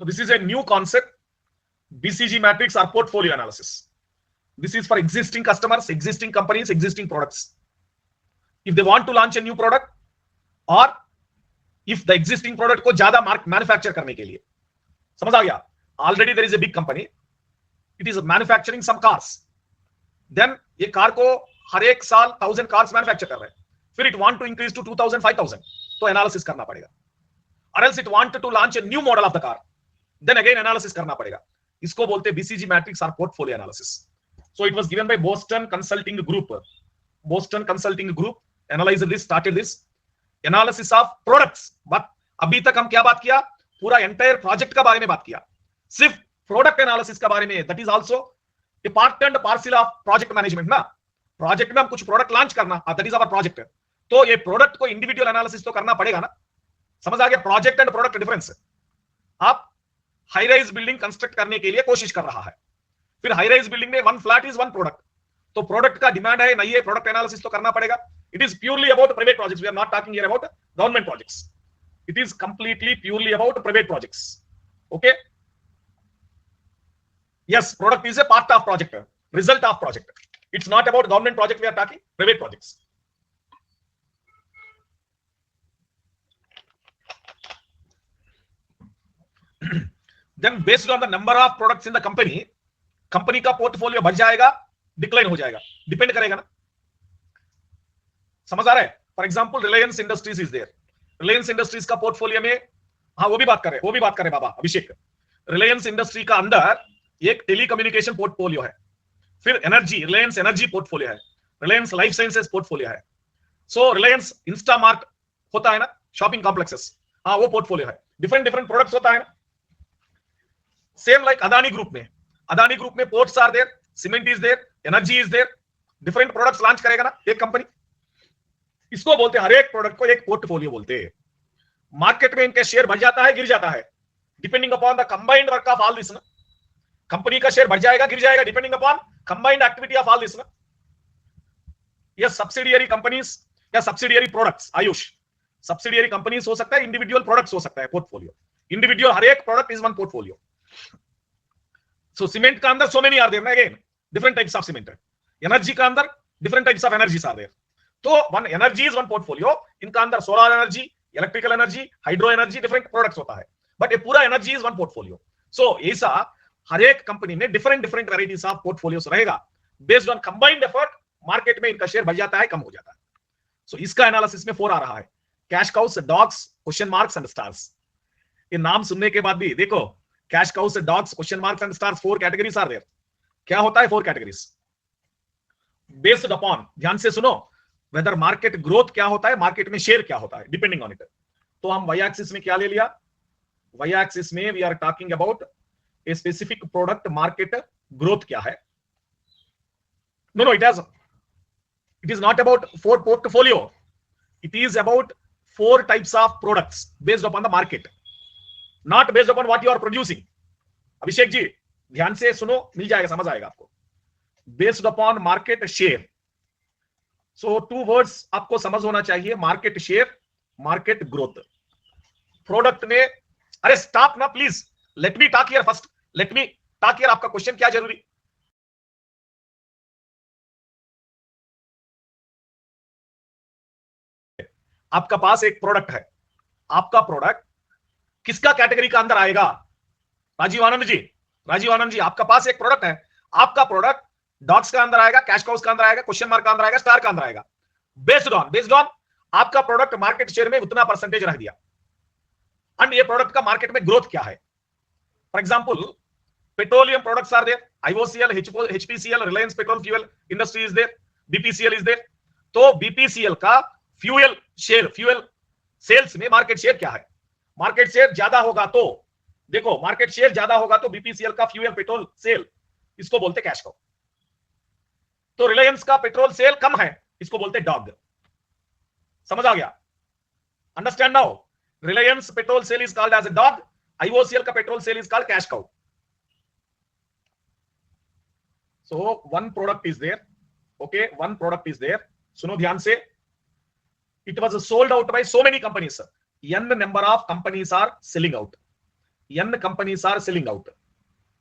So this is a new concept, BCG matrix or portfolio analysis. This is for existing customers, existing companies, existing products. If they want to launch a new product, or if the existing product को ज्यादा manufacture करने के लिए, समझ आ गया? Already there is a big company, it is manufacturing some cars. Then ये car को हर एक साल 1000 कार्स मैन्युफैक्चर कर रहे हैं, फिर it want to increase to 2000, 5000, तो एनालिसिस करना पड़ेगा. Or else it want to launch a new model of the car, then again analysis करना पड़ेगा. इसको बोलते हैं BCG मैट्रिक्स और portfolio analysis. So it was given by Boston Consulting Group. Boston Consulting Group analyzed this, started this analysis of products. But अभी तक हम क्या बात किया? पूरा एंटायर प्रोजेक्ट का बारे में बात किया, सिर्फ प्रोडक्ट एनालिसिस का बारे में. That is also a part and parcel of project management ना. प्रोजेक्ट में हम कुछ प्रोडक्ट लॉन्च करना, दैट इज आवर प्रोजेक्ट. तो ये प्रोडक्ट को इंडिविजुअल एनालिसिस तो करना पड़ेगा ना. समझ आ गया? Project and product difference. आप हाई राइज बिल्डिंग कंस्ट्रक्ट करने के लिए कोशिश कर रहा है, फिर हाई राइज बिल्डिंग में one flat is one product, तो प्रोडक्ट का डिमांड है नहीं है, प्रोडक्ट एनालिसिस तो करना पड़ेगा. It is purely about private projects. We are not talking here about government projects. It is completely purely about private projects. Okay, yes, product is a part of project, result of project. It's not about government project we are talking, private projects. Then based on the number of products in the company, company का portfolio बढ़ जाएगा, decline हो जाएगा, depend करेगा ना. समझ आ रहा है? For example Reliance Industries is there. Reliance Industries का पोर्टफोलियो में, हाँ वो भी बात कर रहे बाबा अभिषेक. रिलायंस इंडस्ट्री का अंदर एक टेलीकम्युनिकेशन पोर्टफोलियो है, फिर एनर्जी, रिलायंस एनर्जी पोर्टफोलियो है, रिलायंस लाइफ साइंसेस पोर्टफोलियो है. सो रिलायंस इंस्टामार्ट होता है ना, शॉपिंग कॉम्प्लेक्सेस, हाँ वो पोर्टफोलियो है. डिफरेंट डिफरेंट प्रोडक्ट्स होता है ना. सेम लाइक अदानी ग्रुप में, अदानी ग्रुप में ports are there, cement is there, energy is there, different products launch करेगा ना एक कंपनी. इसको बोलते हैं, हर एक प्रोडक्ट को एक पोर्टफोलियो बोलते हैं. मार्केट में इनका शेयर बढ़ जाता है, गिर जाता है, depending upon the combined work of all this ना. कंपनी का शेयर बढ़ जाएगा, गिर जाएगा, depending upon combined activity of all this ना. ये सब्सिडियरी कंपनीज या subsidiary products. Ayush, subsidiary companies हो सकता है, इंडिविजुअल प्रोडक्ट्स हो सकता है. पोर्टफोलियो इंडिविजुअल, हर एक product is one portfolio. So cement का अंदर सो मेनी आर देयर ना, again different types of cement. Energy का अंदर different types of energies are there. तो one energy is one portfolio. इनका अंदर solar energy, electrical energy, hydro energy, different products होता है, बट ये पूरा energy is one portfolio. So ऐसा हर एक कंपनी में different different varieties of portfolios रहेगा. Based on combined effort market में इनका शेयर बढ़ जाता है, कम हो जाता है. सो इसका एनालिसिस में 4 आ रहा है. Cash cows, dogs, question marks and stars. ये नाम सुनने के बाद भी देखो, cash cows, dogs, question marks and stars, 4 categories are there. क्या होता है 4 कैटेगरीज? बेस्ड अपॉन, ध्यान से सुनो, वेदर मार्केट ग्रोथ क्या होता है, मार्केट में शेयर क्या होता है, डिपेंडिंग ऑन इट. तो हम वाई एक्सिस में क्या ले लिया? वाई एक्सिस में we are talking about a specific product market growth क्या है. No, it is not about 4 portfolio. It is about 4 types of products based upon the market, not based upon what you are producing. Abhishek ji ध्यान से सुनो, मिल जाएगा, समझ आएगा आपको. Based upon market share. So 2 words आपको समझ होना चाहिए, market share, market growth. Product में, अरे स्टॉप ना please, let me talk here first, let me talk here. आपका क्वेश्चन क्या जरूरी? आपका पास एक प्रोडक्ट है, आपका प्रोडक्ट किसका कैटेगरी का अंदर आएगा? राजीव आनंद जी, आपका पास एक प्रोडक्ट है, आपका प्रोडक्ट डॉग्स का अंदर आएगा, कैश काउस का अंदर आएगा, क्वेश्चन मार्क का अंदर आएगा, स्टार का अंदर आएगा. बेस्ड ऑन आपका प्रोडक्ट मार्केट शेयर में उतना परसेंटेज रख दिया, एंड ये प्रोडक्ट का मार्केट में ग्रोथ क्या है. For example petroleum products are there, IOCL, HPCL, Reliance petrol fuel industry is there, BPCL is there. तो BPCL का फ्यूल सेल्स में मार्केट शेयर क्या है? मार्केट शेयर ज्यादा होगा तो, देखो मार्केट शेयर ज्यादा होगा तो BPCL का फ्यूल पेट्रोल सेल, इसको बोलते कैश काउ. तो रिलायंस का पेट्रोल सेल कम है, इसको बोलते डॉग. समझ आ गया? Understand now? Reliance petrol sale is called as a dog. IOCL का petrol sale is called cash cow. So one product is there. Okay, one product is there. सुनो ध्यान से. It was sold out by so many companies. N number of companies are selling out. n companies are selling out.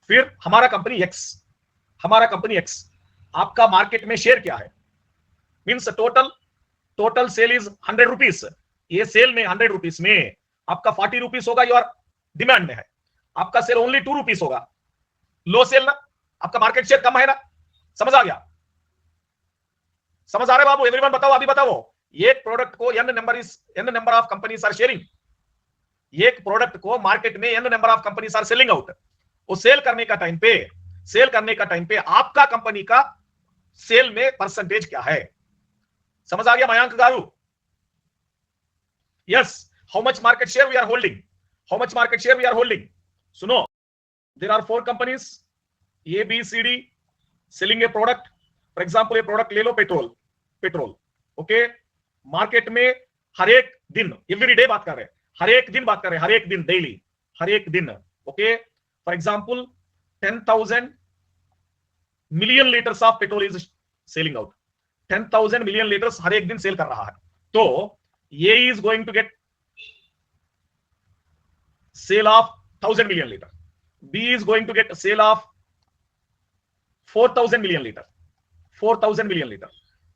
फिर हमारा company X, आपका market में share क्या है, means total sale is 100 rupees. ये सेल में 100 रुपीज में आपका 40 रुपीज होगा, योर डिमांड में है, आपका सेल ओनली 2 रुपीज होगा, लो सेल ना, आपका मार्केट शेयर कम है ना। समझ आ गया, समझ आ रहा है बाबू? एवरीवन बताओ, अभी बताओ। एक प्रोडक्ट को n number of companies are sharing, एक प्रोडक्ट को मार्केट में n number of companies are selling out. वो सेल करने का टाइम पे आपका कंपनी का सेल में परसेंटेज क्या है। समझ आ गया Mayank garu? Yes, how much market share we are holding, सुनो, there are 4 companies A B C D selling a product. For example ये प्रोडक्ट ले लो, पेट्रोल, ओके। मार्केट में हर एक दिन, एवरी डे बात कर रहे हैं, हर एक दिन डेली, हर एक दिन, okay. For example 10,000 million litres of petrol is selling out, 10,000 million litres हर एक दिन सेल कर रहा है। तो ये is going to get sale of 1,000 million litre, B is going to get sale of 4,000 million litre,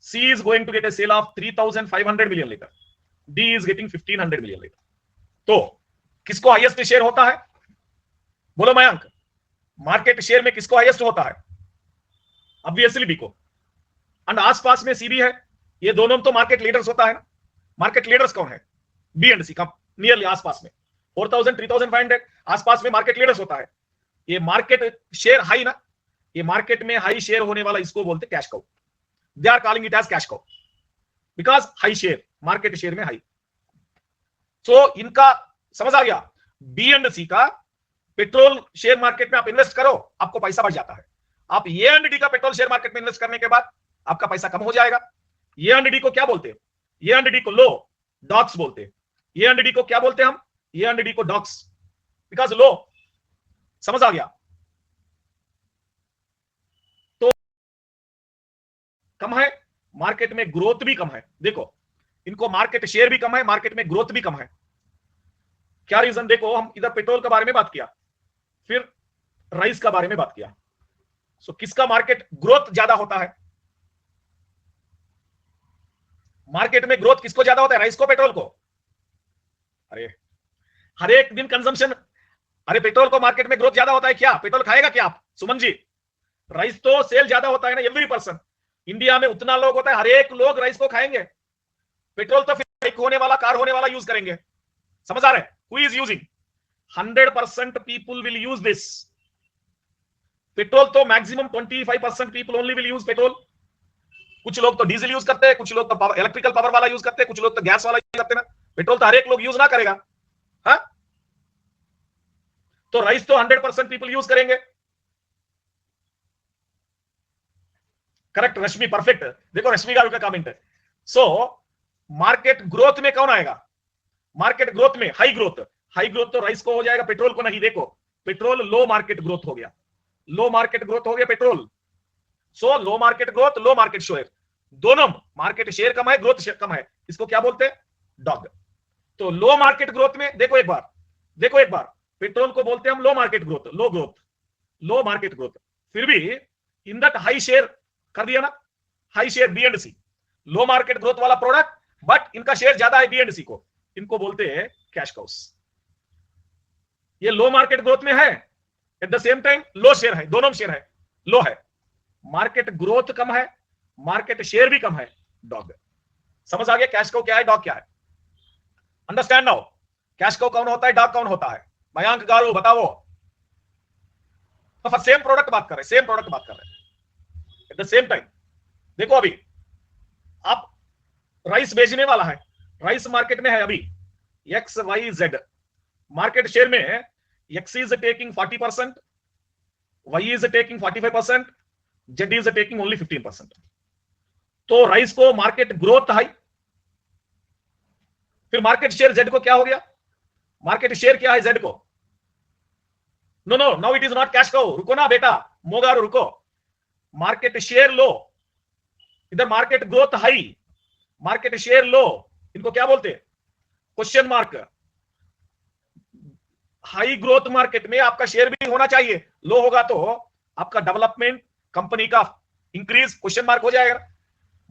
C is going to get a sale of 3,500 million liter, D is getting 1,500 million liter। तो किसको highest share होता है, बोलो Mayank? Market share में किसको highest होता है? Obviously B को, एंड आसपास में सी भी है, ये दोनों तो मार्केट लीडर्स होता है ना। मार्केट लीडर्स कौन है? बी एंड सी, कम नियरली आसपास में 4,000 3,500 आसपास में मार्केट लीडर्स होता है। ये मार्केट शेयर हाई ना, ये मार्केट में हाई शेयर होने वाला इसको बोलते cash cow. They are calling it as cash cow because high share, market share में high। So इनका समझ आ गया? बी एंड सी का पेट्रोल शेयर मार्केट में आप इन्वेस्ट करो, आपको पैसा बढ़ जाता है। आप ए एंड डी का पेट्रोल शेयर मार्केट में इन्वेस्ट करने के बाद आपका पैसा कम हो जाएगा। ए एंड डी को क्या बोलते हैं? ए एंड डी को लो डॉक्स बोलते हैं। ए एंड डी को क्या बोलते हैं हम? ए एंड डी को डॉक्स, बिकॉज लो। समझ आ गया? कम है, मार्केट में ग्रोथ भी कम है। देखो, इनको मार्केट शेयर भी कम है, मार्केट में ग्रोथ भी कम है। क्या रीजन? देखो, हम इधर पेट्रोल के बारे में बात किया, फिर राइस का बारे में बात किया। सो किसका मार्केट ग्रोथ ज्यादा होता है? मार्केट में ग्रोथ किसको ज्यादा होता है, राइस को, पेट्रोल को? अरे हर एक दिन कंजम्पशन, अरे पेट्रोल को मार्केट में ग्रोथ ज्यादा होता है क्या? पेट्रोल खाएगा क्या आप, सुमन जी? राइस तो सेल ज्यादा होता है ना, एवरी पर्सन। इंडिया में उतना लोग होता है, हर एक लोग राइस को खाएंगे। पेट्रोल तो फिर बाइक होने वाला, कार होने वाला यूज करेंगे। समझ आ रहा है? Who is using? 100% people will use this petrol. तो maximum 25% people only will use petrol. कुछ लोग तो डीजल यूज करते हैं, कुछ लोग तो इलेक्ट्रिकल पावर वाला यूज करते हैं, कुछ लोग तो गैस वाला यूज करते हैं ना। पेट्रोल तो हर एक लोग यूज ना करेगा, हाँ? तो राइस तो 100% पीपल यूज करेंगे। करेक्ट रश्मि, परफेक्ट। देखो रश्मि का कमेंट है। सो मार्केट ग्रोथ में कौन आएगा? मार्केट ग्रोथ में हाई ग्रोथ तो राइस को हो जाएगा, पेट्रोल को नहीं। देखो, पेट्रोल लो मार्केट ग्रोथ हो गया, पेट्रोल। सो लो मार्केट ग्रोथ, लो मार्केट शेयर, दोनों मार्केट शेयर कम है, ग्रोथ कम है। इसको क्या बोलते हैं? डॉग। तो लो मार्केट ग्रोथ में देखो एक बार, पेट्रोल को बोलते हैं हम लो मार्केट ग्रोथ, फिर भी इन दैट हाई शेयर कर दिया ना, high share B and C, low market growth वाला प्रोडक्ट, बट इनका शेयर ज्यादा है बी एंड सी को, इनको बोलते हैं कैश काउस। ये लो मार्केट ग्रोथ में है, at the same time low share है, दोनों शेयर है लो है। मार्केट ग्रोथ कम है, मार्केट शेयर भी कम है, डॉग। समझ आ गया कैश काउ क्या है, डॉग क्या है? Understand now? कैश काउ कौन होता है, डॉग कौन होता है? मयांक गारू बताओ। तो सेम प्रोडक्ट बात कर रहे हैं एट द सेम टाइम। देखो, अभी आप राइस बेचने वाला है, राइस मार्केट में है अभी XYZ, मार्केट शेयर में X is taking 40%, Y is taking 45%, Z is taking only 15%। तो राइस को मार्केट ग्रोथ हाई, फिर मार्केट शेयर Z को क्या हो गया? मार्केट शेयर क्या है Z को? No, now it is not cash cow. रुको ना बेटा, मोगारू रुको। मार्केट शेयर लो, इधर market growth high, market share low, इनको क्या बोलते हैं? Question mark. High growth market में आपका शेयर भी होना चाहिए, लो होगा तो आपका डेवलपमेंट कंपनी का इंक्रीज क्वेश्चन मार्क हो जाएगा।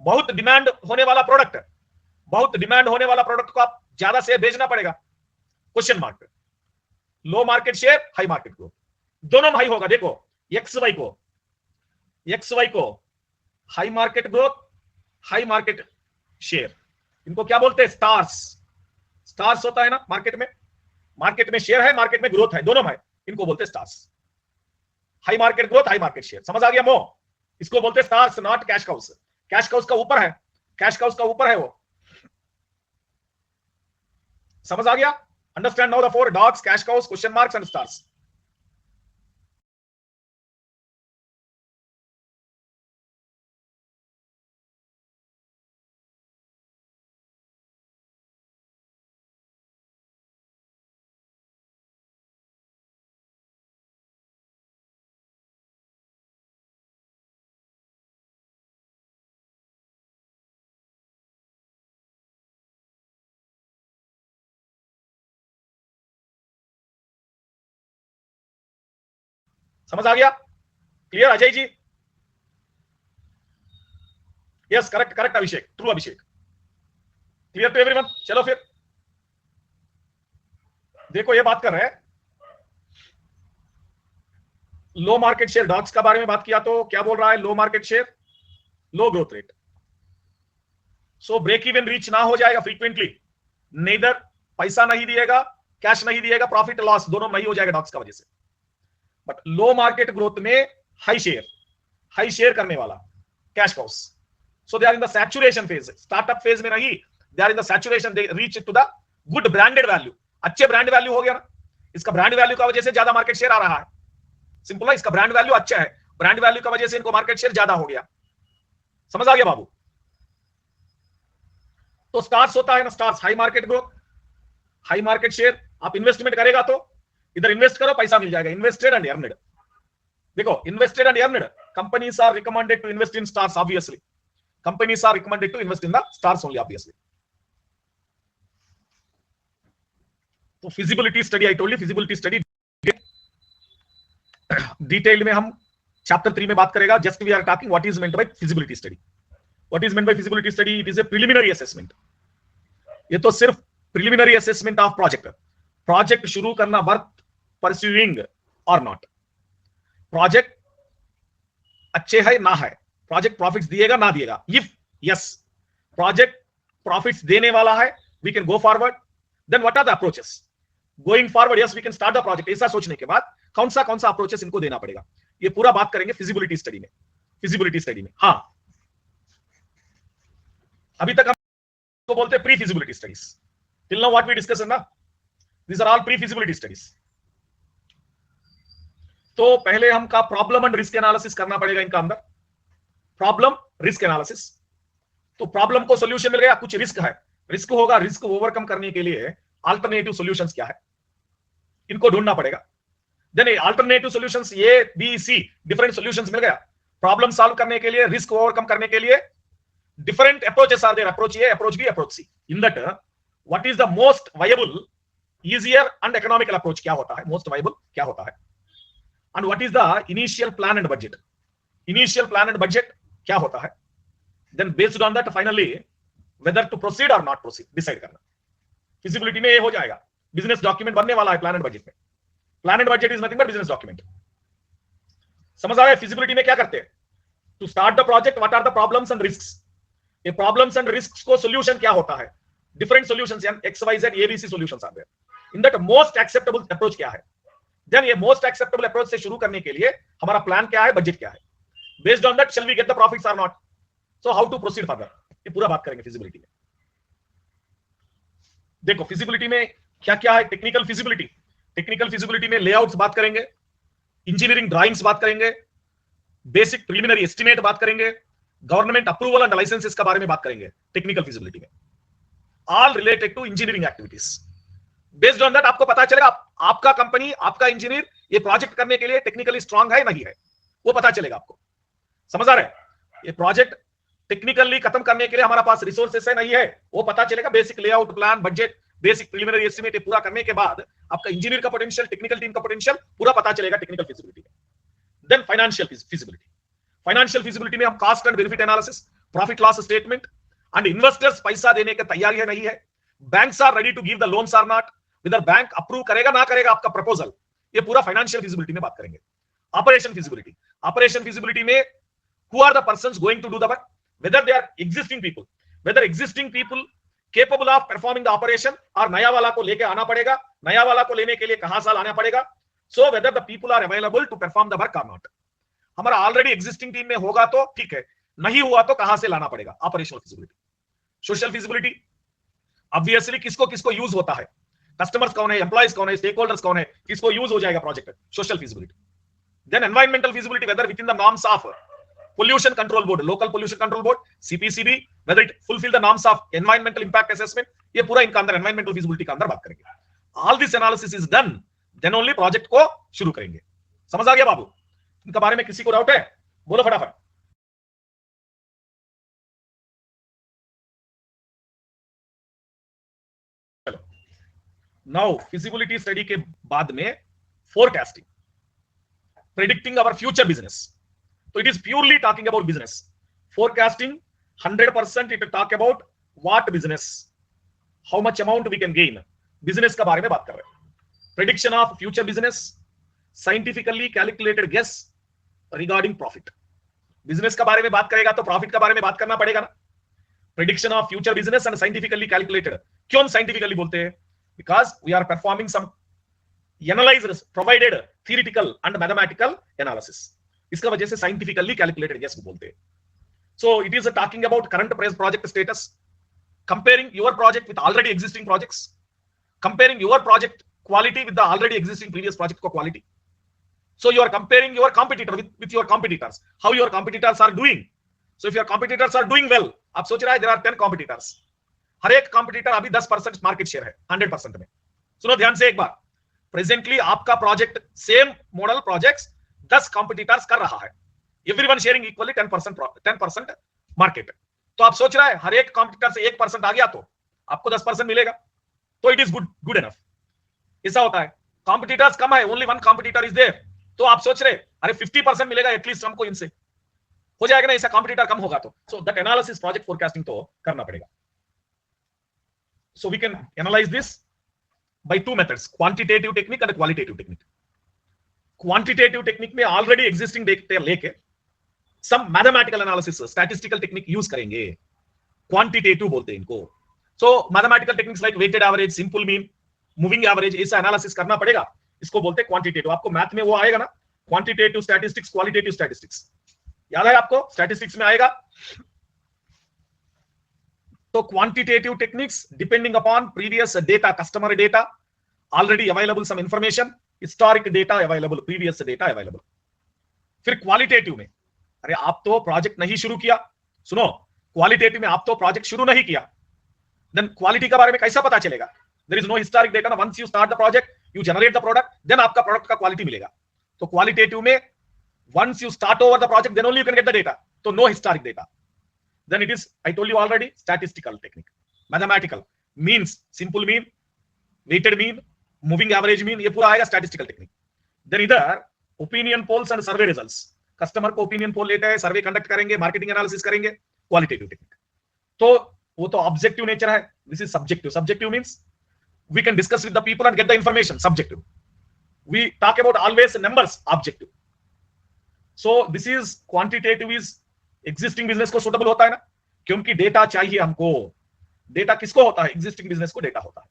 बहुत डिमांड होने वाला प्रोडक्ट, बहुत डिमांड होने वाला प्रोडक्ट को आप ज्यादा शेयर भेजना पड़ेगा, question mark. Low market share, high market growth, दोनों हाई होगा। देखो एक्स वाई को high market growth, high market share, इनको क्या बोलते हैं? स्टार्स। स्टार्स होता है ना मार्केट में शेयर है, मार्केट में ग्रोथ है, दोनों में, इनको बोलते हैं stars. High market growth, high market share, समझ आ गया मो? इसको बोलते हैं stars, not cash cows. Cash cows का ऊपर है, कैश काउस का ऊपर है वो, समझ आ गया? Understand now the four dogs, cash cows, question marks and stars. समझ आ गया? Clear Ajay ji? Yes, correct correct Abhishek, true Abhishek, clear to everyone. चलो फिर देखो, ये बात कर रहे हैं लो मार्केट शेयर डॉग्स का बारे में बात किया, तो क्या बोल रहा है? लो मार्केट शेयर, लो growth rate, so break even reach ना हो जाएगा फ्रीक्वेंटली, नेदर पैसा नहीं दिएगा, कैश नहीं दिएगा, प्रॉफिट लॉस दोनों नहीं हो जाएगा डॉग्स का वजह से। बट लो मार्केट ग्रोथ में हाई शेयर करने वाला cash cows, so they are in the saturation phase, startup phase में नहीं, they are in the saturation, they reach to the good branded value, अच्छे ब्रांड वैल्यू हो गया ना, इसका ब्रांड वैल्यू का वजह से ज्यादा मार्केट शेयर आ रहा है, सिंपल है, इसका ब्रांड वैल्यू अच्छा है, ब्रांड वैल्यू का वजह से इनको मार्केट शेयर ज्यादा हो गया। समझ आ गया बाबू? तो स्टार्स होता है ना, stars high market growth, high market share. आप इन्वेस्टमेंट करेगा तो इधर इन्वेस्ट करो, पैसा मिल जाएगा, इन्वेस्टेड एंड अर्नड। देखो, invested and earned, companies are recommended to invest in stars, obviously companies are recommended to invest in the stars only, obviously. तो feasibility study, I told you, feasibility study detail में हम chapter 3 में बात करेगा। Just we are talking what is meant by feasibility study. What is meant by feasibility study? It is a preliminary assessment. ये तो सिर्फ preliminary assessment of project शुरू करना, वर्थ परस्यूइंग और नॉट, प्रोजेक्ट अच्छे है ना है, प्रोजेक्ट प्रॉफिट्स दिएगा ना दिएगा, इफ यस प्रोजेक्ट प्रॉफिट्स देने वाला है, we can go forward, then what are the approaches going forward, yes we can start the project. ऐसा सोचने के बाद कौन सा अप्रोचेस इनको देना पड़ेगा, ये पूरा बात करेंगे फिजिबिलिटी स्टडी में। हाँ, अभी तक हम तो बोलते हैं pre feasibility studies, till now what we discuss ना, these are all pre feasibility studies. तो पहले हमका प्रॉब्लम एंड रिस्क एनालिसिस करना पड़ेगा इनका अंदर, प्रॉब्लम रिस्क एनालिसिस। तो प्रॉब्लम को सोल्यूशन मिल गया, कुछ रिस्क है, रिस्क होगा, रिस्क ओवरकम करने के लिए अल्टरनेटिव सॉल्यूशंस क्या है, इनको ढूंढना पड़ेगा। Then alternative solutions A B C, different solutions मिल गया। प्रॉब्लम सॉल्व करने के लिए, रिस्क ओवरकम करने के लिए different approaches are there, approach A, approach B, approach C. In that, what is the most viable, easier and economical approach क्या होता है, most viable क्या होता है, and what is the initial plan and budget, initial plan and budget क्या होता है, then based on that finally whether to proceed or not proceed decide करना। feasibility में ये हो जाएगा, business document बनने वाला है plan and budget में, plan and budget is nothing but business document। समझ आ रहा है? feasibility में क्या करते हैं, to start the project what are the problems and risks, ये प्रॉब्लम्स एंड रिस्क्स को सॉल्यूशन क्या होता है, different solutions X Y Z ABC solutions are there, in that most acceptable approach क्या है, देन ये मोस्ट एक्सेप्टेबल अप्रोच से शुरू करने के लिए हमारा प्लान क्या है, बजट क्या है, based on that shall we get the profits or not, so how to proceed further, ये पूरा बात करेंगे फिजिबिलिटी में। देखो फिजिबिलिटी में क्या क्या है, टेक्निकल फिजिबिलिटी में लेआउट्स बात करेंगे, इंजीनियरिंग ड्राइंग्स बात करेंगे, बेसिक प्रिलिमिनरी एस्टिमेट बात करेंगे, गवर्नमेंट अप्रूवल एंड लाइसेंसेस के बारे में बात करेंगे टेक्निकल फिजिबिलिटी में, all related to engineering activities. Based on that आपको पता चलेगा आपका कंपनी, आपका इंजीनियर ये प्रोजेक्ट करने के लिए टेक्निकली स्ट्रांग है नहीं है, वो पता चलेगा आपको। समझ आ रहा है? ये प्रोजेक्ट टेक्निकली खत्म करने के लिए हमारा पास रिसोर्सेस है नहीं है, वो पता चलेगा basic layout, plan, budget, basic preliminary estimate पूरा करने के बाद आपका इंजीनियर का पोटेंशियल, टेक्निकल टीम का पोटेंशियल पूरा पता चलेगा टेक्निकल फिजिबिलिटी में। Then financial feasibility, financial feasibility में हम cost and benefit analysis, profit loss statement and investors पैसा देने की तैयारी है नहीं है, banks are ready to give the loans or not, whether bank approve करेगा ना करेगा आपका प्रपोजल, ये पूरा फाइनेंशियल फिजिबिलिटी में बात करेंगे। ऑपरेशन फिजिबिलिटी, ऑपरेशन फिजिबिलिटी में who are the persons going to do the work, whether they are existing people, whether existing people capable of performing the operation और नया वाला को लेके आना पड़ेगा, नया वाला को लेने के लिए कहां साल आना पड़ेगा, so whether the people are available to perform the work or not। हमारा ऑलरेडी एग्जिस्टिंग टीम में होगा तो ठीक है, नहीं हुआ तो कहां से लाना पड़ेगा, operational feasibility. Social feasibility, obviously किसको किसको यूज होता है, कस्टमर्स कौन है, एम्प्लॉइज कौन है, स्टेक होल्डर्स कौन है, किसको यूज हो जाएगा project, social feasibility. Then environmental feasibility, whether within the norms of pollution control board, local pollution control board, CPCB, whether it fulfill the norms of environmental impact assessment, ये पूरा इनका अंदर environmental feasibility का अंदर बात करेंगे। All this analysis is done, then only project को शुरू करेंगे। समझ आ गया बाबू? इनका बारे में किसी को डाउट है? बोलो फटाफट। चलो, नाउ फिजिबिलिटी स्टडी के बाद में forecasting, predicting our future business. So it is purely talking about business. Forecasting 100% it talk about what business, how much amount we can gain, business का बारे में बात कर रहे हैं। Prediction of future business, scientifically calculated guess regarding profit। business का बारे में बात करेगा तो profit का बारे में बात करना पड़ेगा ना। Prediction of future business and scientifically calculated, क्यों हम scientifically बोलते हैं? Because we are performing some analyzed provided theoretical and mathematical analysis, इसका वजह से साइंटिफिकली कैलकुलेटेड गेस को बोलते हैं। So it is talking about current project status, comparing your project with already existing projects, comparing your project quality with the already existing previous project को quality. So you are comparing your competitor with your competitors, how your competitors are doing. So if your competitors are doing well, आप सोच रहे हैं there are 10 competitors, हर एक competitor अभी 10% market share है 100% में। सुनो ध्यान से एक बार, प्रेजेंटली आपका project same model projects 10 competitors कर रहा है, एवरीवन शेयरिंग इक्वली 10% मार्केट। तो आप सोच रहे हैं हर एक कॉम्पिटिटर से 1% आ गया तो आपको 10% मिलेगा, तो इट इज गुड एनफ। ऐसा होता है, कॉम्पिटिटर्स कम है, only one competitor is there, तो आप सोच रहे अरे 50% मिलेगा एटलीस्ट हमको, इनसे हो जाएगा ना, ऐसा कॉम्पिटिटर कम होगा तो। So that analysis project forecasting तो करना पड़ेगा। So we can analyse this by two methods, quantitative technique and qualitative technique. Quantitative technique में ऑलरेडी एग्जिस्टिंग डेटा लेके some mathematical analysis, statistical technique use करेंगे, क्वांटिटेटिव बोलते हैं इनको। So mathematical techniques like weighted average, simple mean, moving average, ऐसा एनालिसिस करना पड़ेगा, इसको बोलते हैं क्वांटिटेटिव। आपको मैथ में वो आएगा ना, क्वांटिटेटिव स्टैटिस्टिक्स, क्वालिटेटिव स्टैटिस्टिक्स, याद है आपको? स्टैटिस्टिक्स में आएगा। तो quantitative techniques depending upon previous data, customer data, already available some information, historic data available, previous data available. फिर क्वालिटेटिव में, अरे आप तो प्रोजेक्ट नहीं शुरू किया, सुनो, क्वालिटेटिव में आप तो प्रोजेक्ट शुरू नहीं किया, देन क्वालिटी के बारे में कैसा पता चलेगा? There is no historic data ना, once you start the project, you generate the product, then आपका प्रोडक्ट का क्वालिटी मिलेगा। तो क्वालिटेटिव में once you start over the project, then only you can get the data, तो no historic data. Then it is, I told you already, statistical technique, mathematical, means, simple mean, weighted mean, moving average mean, ये पूरा आएगा statistical technique. Then इधर opinion polls and survey results, customer को opinion poll लेते हैं, survey conduct करेंगे, marketing analysis करेंगे, qualitative technique. तो वो तो ऑब्जेक्टिव नेचर है, this is subjective. Subjective means we can discuss with the people and get the information, subjective. We talk about always numbers, objective. So this is quantitative, is existing business को suitable होता है ना, क्योंकि data चाहिए हमको। Data किसको होता है? एग्जिस्टिंग बिजनेस को डेटा होता है।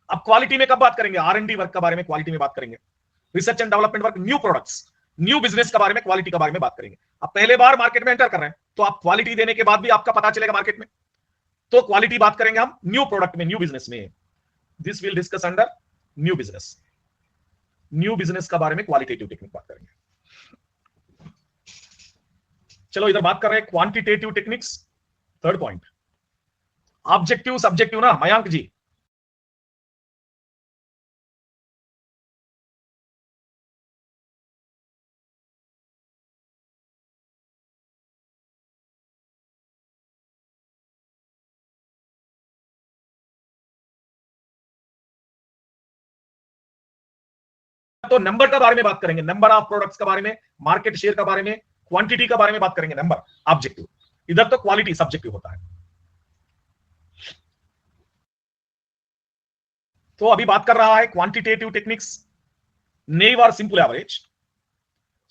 अब क्वालिटी में कब बात करेंगे? R&D वर्क के बारे में क्वालिटी में बात करेंगे, research and development work, new products, new business के बारे में, क्वालिटी के बारे में बात करेंगे। अब पहले बार मार्केट में एंटर कर रहे हैं, तो आप क्वालिटी देने के बाद भी आपका पता चलेगा मार्केट में, तो क्वालिटी बात करेंगे हम न्यू प्रोडक्ट में, न्यू बिजनेस में। This will discuss under new business. New business के बारे में क्वालिटेटिव टेक्निक बात करेंगे। चलो इधर बात कर रहे हैं quantitative techniques, third point. Objective subjective ना मयांक जी, तो नंबर का बारे में बात करेंगे, नंबर ऑफ प्रोडक्ट्स के बारे में, मार्केट शेयर के बारे में, क्वांटिटी के बारे में बात करेंगे, नंबर ऑब्जेक्टिव। इधर तो क्वालिटी सब्जेक्टिव होता है। तो अभी बात कर रहा है क्वांटिटेटिव टेक्निक्स, नेव और सिंपल एवरेज।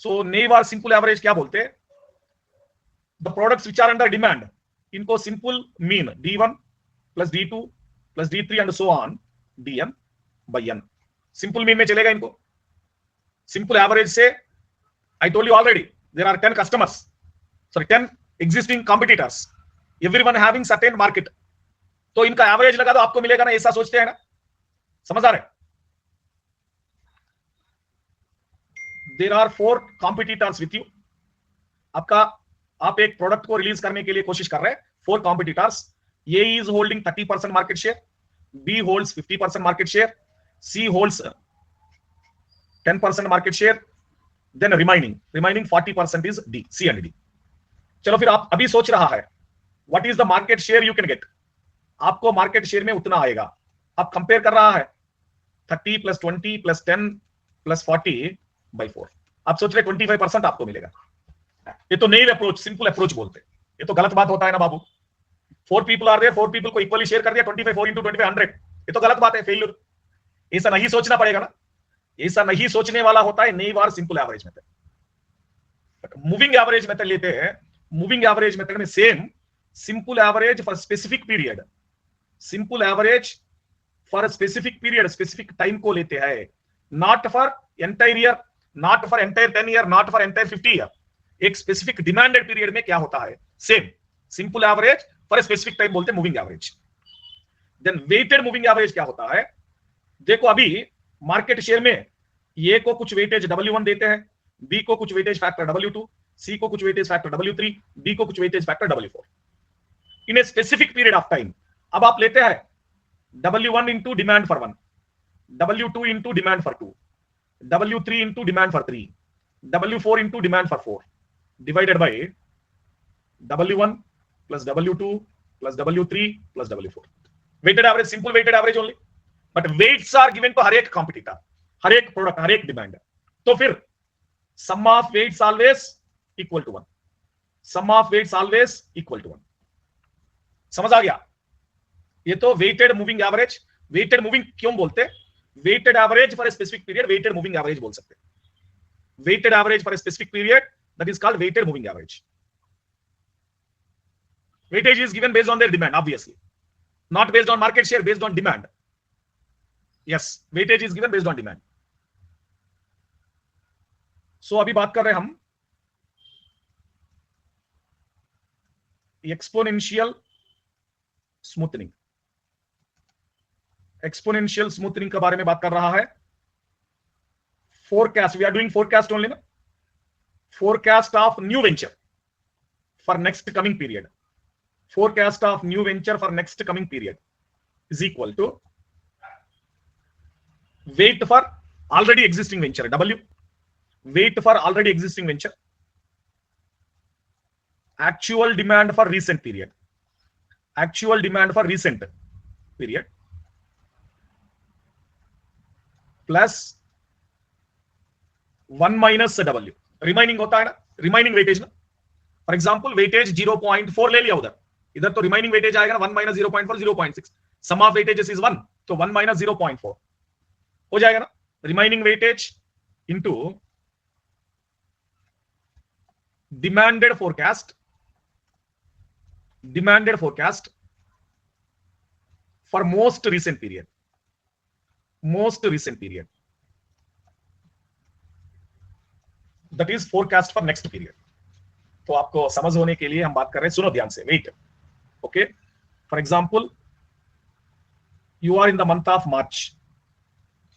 सो नेव और सिंपल एवरेज क्या बोलते हैं? The products which are under demand, इनको simple mean D1 plus D2 plus D3 and so on Dn by n, simple mean में चलेगा इनको। सिंपल एवरेज से I told you already there are 10 customers, sorry 10 existing competitors, everyone having certain market, तो इनका average लगा तो आपको मिलेगा ना, ऐसा सोचते हैं ना, समझ आ रहे? There are 4 competitors with you, आपका आप एक प्रोडक्ट को रिलीज करने के लिए कोशिश कर रहे हैं, 4 competitors, A is holding 30% market share, B holds 50% market share, C holds 10% market share, then remaining 40% is D, C and D. चलो फिर आप अभी सोच रहा है what is the market share you can get, आपको मार्केट शेयर में उतना आएगा। आप कंपेयर कर रहा है 30 प्लस 20 प्लस 10 प्लस 40 बाई 4, आप सोच रहे 25% आपको मिलेगा। ये तो नई अप्रोच, सिंपल अप्रोच बोलते हैं, ये तो गलत बात होता है ना बाबू। 4 पीपल आर देयर, 4 पीपल को इक्वली शेयर कर दिया, 25 4 into 25 100, ये तो गलत बात है, फेल्यूर। ऐसा नहीं सोचना पड़ेगा ना, ऐसा नहीं सोचने वाला होता है नई बार simple average method. Moving average method लेते हैं, मूविंग एवरेज मेथड में same simple average for specific period, simple average for specific period, specific time को लेते हैं, not for entire year, not for entire 10 year, not for entire 50 year. एक specific demanded period में क्या होता है, same simple average for specific time बोलते हैं moving average. Then weighted moving average क्या होता है? देखो अभी मार्केट शेयर में ए को कुछ वेटेज W1 देते हैं, बी को कुछ वेटेज फैक्टर W2, सी को कुछ वेटेज फैक्टर W3, डी को कुछ weightage factor W4 in a specific period of time. अब आप लेते हैं W1 into demand for 1, W2 into demand for 2, W3 into demand for 3, W4 into demand for 4 divided by W1 plus W2 plus W3 plus W4, weighted average, simple weighted average only, but weights are given to हर एक competitor, हर एक product, हर एक demand. तो फिर sum of weights always equal to 1, sum of weights always equal to 1, समझ आ गया? ये तो weighted moving average, weighted moving क्यों बोलते हैं? Weighted average for a specific period weighted moving average बोल सकते हैं। Weighted average for a specific period that is called weighted moving average. Weightage is given based on their demand, obviously, not based on market share, based on demand. Yes, weightage is given based on demand. So अभी बात कर रहे हैं हम exponential smoothening, exponential smoothening के बारे में बात कर रहा है। Forecast, we are doing forecast only ना, forecast of new venture for next coming period, forecast of new venture for next coming period is equal to weight for already existing venture W, weight for already existing venture, actual demand for recent period, actual demand for recent period plus 1 minus W, remaining होता है ना, remaining weightage ना, for example weightage 0.4 ले लिया उधर, इधर तो remaining weightage आएगा ना 1 minus 0.4 0.6, sum of weightages is 1, तो 1 माइनस 0.4 हो जाएगा ना, remaining weightage into demanded forecast, demanded forecast for most recent period, most recent period that is forecast for next period. तो आपको समझ होने के लिए हम बात कर रहे हैं, सुनो ध्यान से, wait, okay. For example you are in the month of March,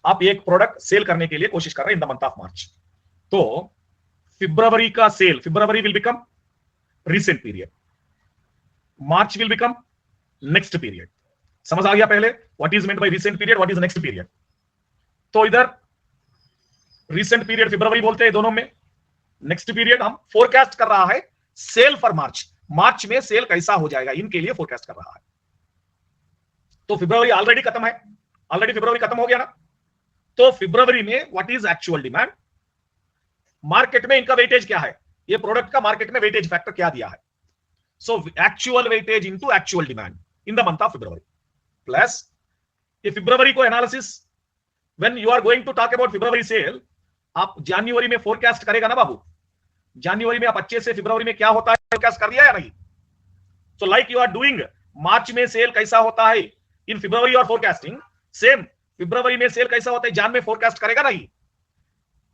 आप एक प्रोडक्ट सेल करने के लिए कोशिश कर रहे हैं in the month of March, तो फरवरी का sale, February will become recent period, March will become next period. समझ आ गया पहले what is meant by recent period, what is next period? तो इधर रिसेंट पीरियड फरवरी बोलते हैं दोनों में, नेक्स्ट पीरियड हम फोरकास्ट कर रहा है सेल फॉर मार्च, मार्च में सेल कैसा हो जाएगा इनके लिए फोरकास्ट कर रहा है। तो फरवरी ऑलरेडी खत्म है, ऑलरेडी फरवरी खत्म हो गया ना, तो फरवरी में what is actual demand, market में इनका वेटेज क्या है, ये प्रोडक्ट का मार्केट में वेटेज फैक्टर क्या दिया है, so actual weightage into actual demand in the month of February plus ये फरवरी को analysis, when you are going to talk about February sale, आप जनवरी में फोरकास्ट करेगा ना बाबू, जनवरी में आप अच्छे से फरवरी में क्या होता है फोरकास्ट कर दिया या नहीं, so like you are doing March में सेल कैसा होता है इन फरवरी और फोरकास्टिंग, सेम फरवरी में सेल कैसा होता है जान में फोरकास्ट करेगा नहीं,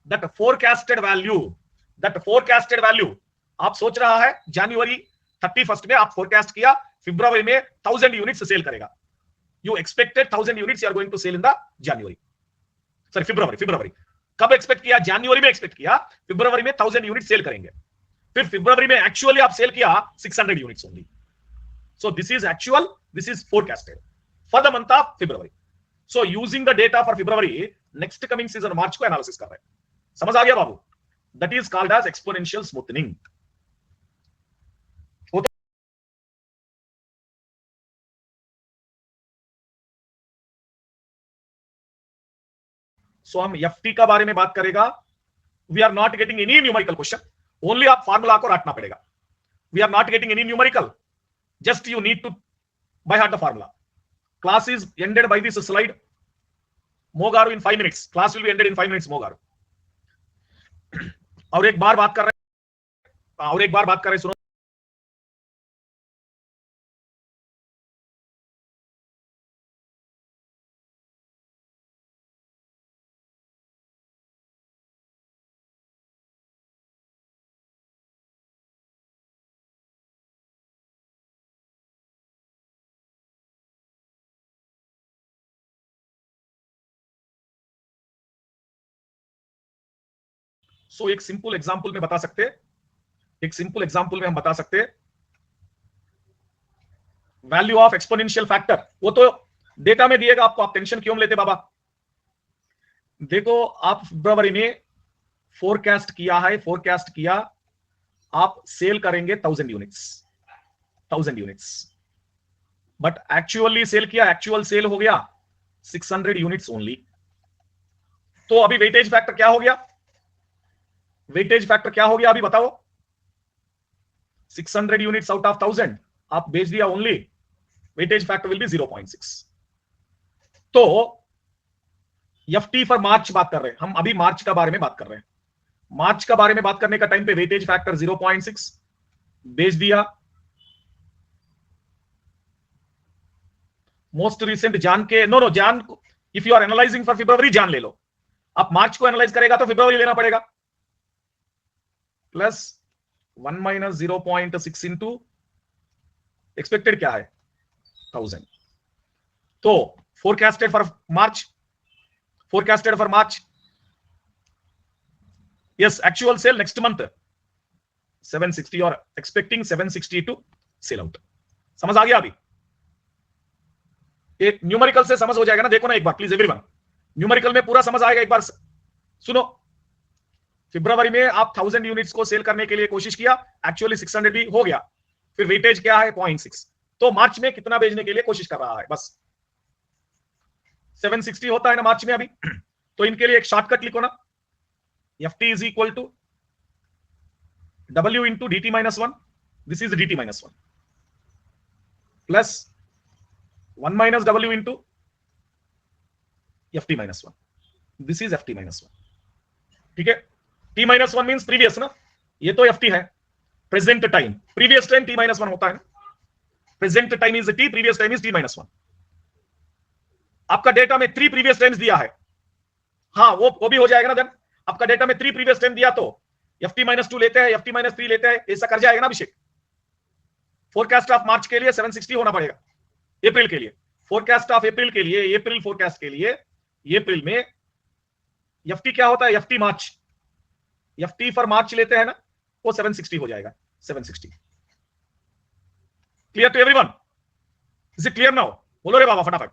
दैट फोरकास्टेड वैल्यू आप सोच रहा है जनवरी 31 में आप फोरकास्ट किया फरवरी में 1000 यूनिट्स सेल करेगा, you expected 1000 units you are going to sell in the January, sorry February कब एक्सपेक्ट किया, जनवरी में एक्सपेक्ट किया फरवरी में 1000 यूनिट सेल करेंगे, फिर फरवरी में एक्चुअली आप सेल किया 600 units only, so this is actual, this is forecasted for the month of February, so using the data for February next coming season March को एनालिसिस कर रहे हैं, समझ आ गया बाबू, that is called as exponential smoothening. So हम FT का बारे में बात करेगा, we are not getting any numerical question, only आप फार्मूला को रटना पड़ेगा, we are not getting any numerical, just you need to by heart the formula, class is ended by this slide, Mogaru in 5 minutes, class will be ended in 5 minutes Mogaru। और एक बार बात कर रहे हैं सुनो, सो एक सिंपल एग्जांपल में बता सकते, एक सिंपल एग्जांपल में हम बता सकते वैल्यू ऑफ एक्सपोनेंशियल फैक्टर, वो तो डेटा में दिएगा आपको, आप टेंशन क्यों लेते बाबा, देखो आप फरवरी में फोरकास्ट किया है, फोरकास्ट किया आप सेल करेंगे 1000 यूनिट्स, बट एक्चुअली सेल किया, एक्चुअल सेल हो गया 600 यूनिट्स ओनली, तो अभी वेटेज फैक्टर क्या हो गया, वेटेज फैक्टर क्या हो गया अभी बताओ, 600 यूनिट्स आउट ऑफ 1000 आप बेच दिया only, weightage factor will be 0.6, तो एफटी फॉर मार्च बात कर रहे हैं हम, अभी मार्च का बारे में बात कर रहे हैं, मार्च का बारे में बात करने का टाइम पे वेटेज फैक्टर 0.6 बेच दिया, मोस्ट रिसेंट जान के, नो जान, if you are analysing for February जान ले लो, आप मार्च को एनालाइज करेगा तो फरवरी लेना पड़ेगा, प्लस 1 माइनस 0.6 इंटू एक्सपेक्टेड क्या है 1000, तो forecasted for March, forecasted for March, yes actual sale next month 760 और एक्सपेक्टिंग 760 टू सेल आउट, समझ आ गया अभी, एक न्यूमेरिकल से समझ हो जाएगा ना, देखो ना एक बार प्लीज एवरीवन, न्यूमेरिकल में पूरा समझ आएगा, एक बार सुनो, फरवरी में आप 1000 यूनिट्स को सेल करने के लिए कोशिश किया, एक्चुअली 600 भी हो गया, फिर वेटेज क्या है 0.6, तो मार्च में कितना बेचने के लिए कोशिश कर रहा है, बस 760 होता है ना मार्च में अभी, तो इनके लिए एक शॉर्टकट लिखो ना, F T is equal to W into dt minus 1, this is dt minus 1 plus 1 minus W into ft minus 1, this is ft minus 1, ठीक है, t minus 1 means previous ना, ये तो ft है, present time, previous time t minus 1 होता है ना, present time is t, previous time is t minus 1, आपका डेटा में 3 प्रीवियस टाइम्स दिया है, हाँ वो भी हो जाएगा ना, देन आपका डेटा में 3 प्रीवियस टाइम दिया तो ft minus 2 लेते हैं, ft minus 3 लेते हैं, ऐसा कर जाएगा ना अभिषेक, फोरकास्ट ऑफ मार्च के लिए 760 होना पड़ेगा, अप्रैल के लिए फोरकास्ट ऑफ अप्रैल के लिए, अप्रैल फोरकास्ट के लिए, अप्रैल में एफटी क्या होता है, FT March, FT for March लेते हैं ना, वो 760 हो जाएगा, 760, clear to everyone, is it clear now, बोलो रे बाबा फटाफट।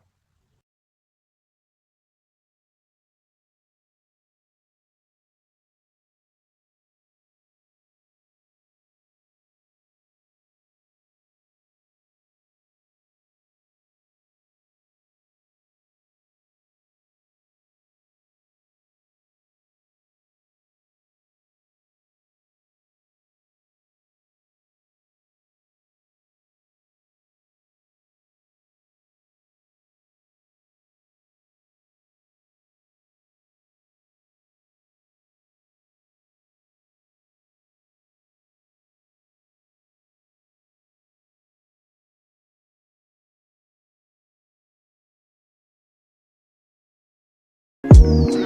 है।